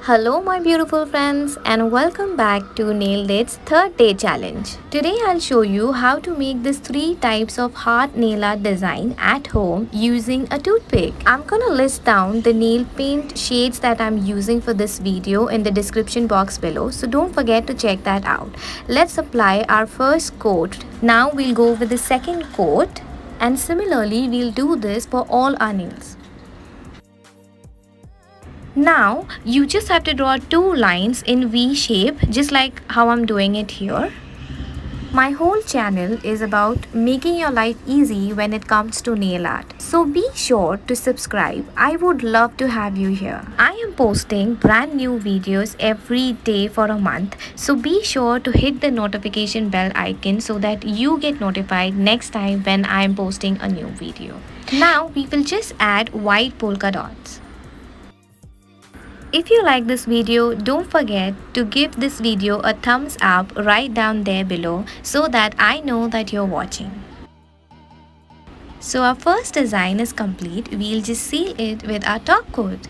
Hello my beautiful friends and welcome back to Nail It's third day challenge. Today I'll show you how to make these 3 types of heart nail art design at home using a toothpick. I'm gonna list down the nail paint shades that I'm using for this video in the description box below, so don't forget to check that out. Let's apply our first coat. Now we'll go with the second coat and similarly we'll do this for all our nails. Now you just have to draw 2 lines in V shape just like how I'm doing it here. My whole channel is about making your life easy when it comes to nail art. So be sure to subscribe. I would love to have you here. I am posting brand new videos every day for a month. So be sure to hit the notification bell icon so that you get notified next time when I am posting a new video. Now we will just add white polka dots. If you like this video, don't forget to give this video a thumbs up right down there below so that I know that you're watching. So our first design is complete. We'll just seal it with our top coat.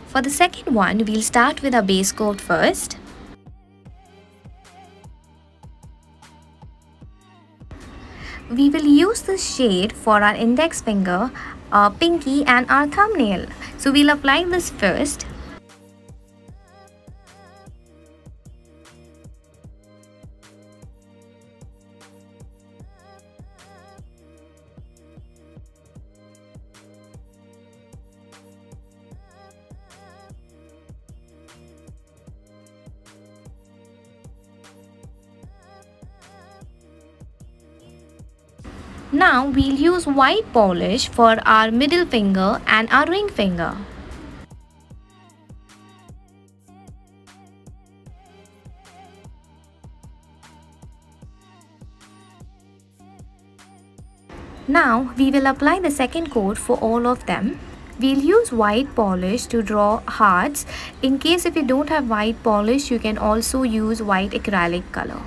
For the second one, we'll start with our base coat first. We will use this shade for our index finger, our pinky and our thumbnail. So we'll apply this first. Now we'll use white polish for our middle finger and our ring finger. Now we will apply the second coat for all of them. We'll use white polish to draw hearts. In case if you don't have white polish, you can also use white acrylic color.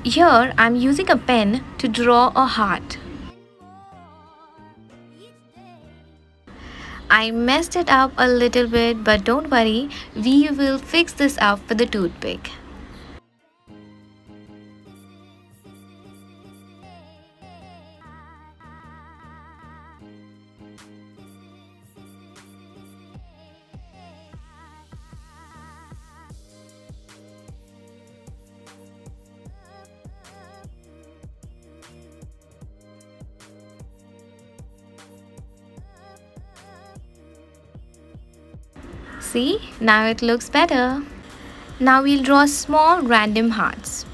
Here I'm using a pen to draw a heart. I messed it up a little bit, but don't worry, we will fix this up with the toothpick. See, now it looks better. Now we'll draw small random hearts.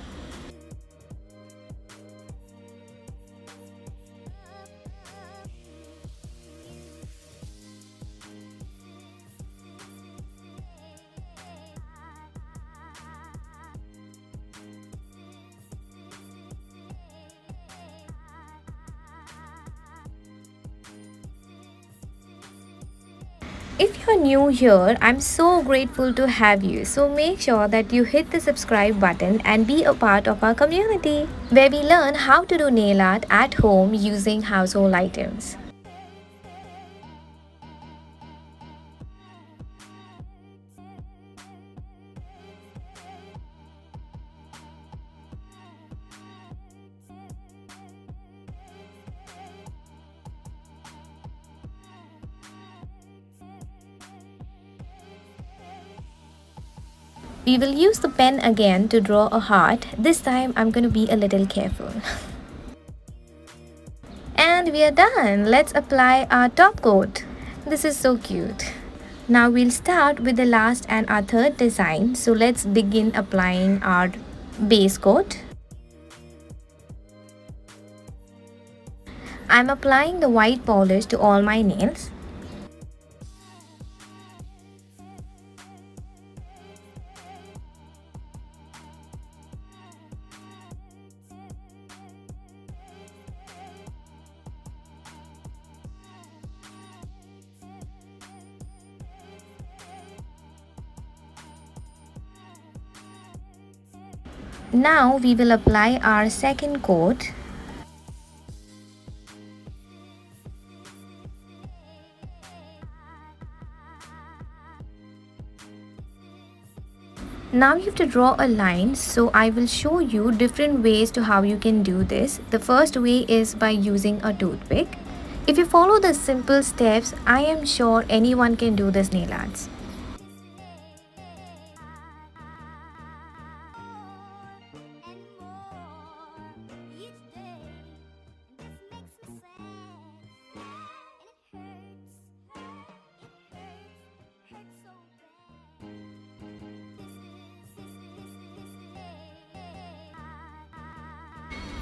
If you're new here, I'm so grateful to have you. So make sure that you hit the subscribe button and be a part of our community, where we learn how to do nail art at home using household items. We will use the pen again to draw a heart. This time I'm going to be a little careful. And we are done. Let's apply our top coat. This is so cute. Now we'll start with the last and our third design. So let's begin applying our base coat. I'm applying the white polish to all my nails. Now we will apply our second coat. Now you have to draw a line, so I will show you different ways to how you can do this. The first way is by using a toothpick. If you follow the simple steps, I am sure anyone can do this nail arts.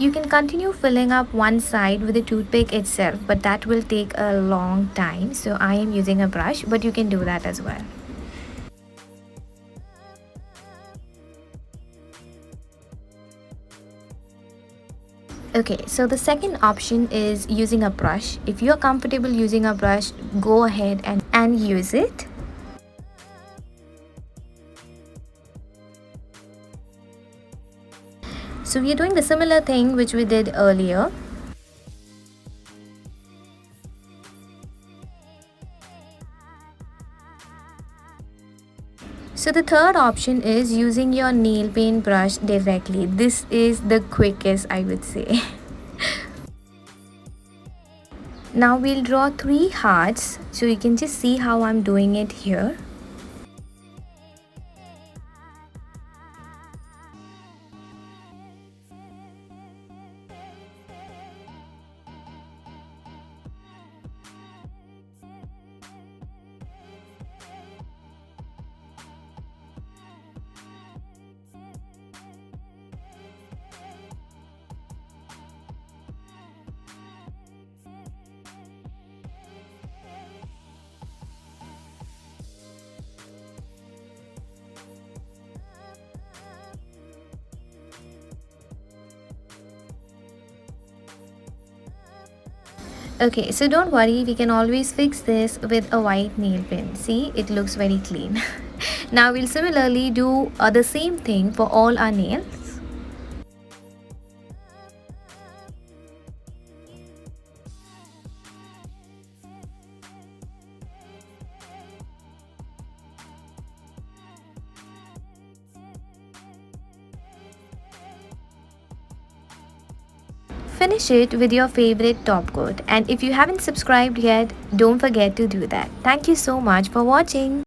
You can continue filling up one side with the toothpick itself, but that will take a long time. So I am using a brush, but you can do that as well. Okay, so the second option is using a brush. If you are comfortable using a brush, go ahead and use it. So we are doing the similar thing which we did earlier. So the third option is using your nail paint brush directly. This is the quickest, I would say. Now we'll draw 3 hearts, so you can just see how I'm doing it here. Okay, so don't worry, we can always fix this with a white nail pen. See, it looks very clean. Now we'll similarly do the same thing for all our nails. Finish it with your favorite top coat, and if you haven't subscribed yet, don't forget to do that. Thank you so much for watching.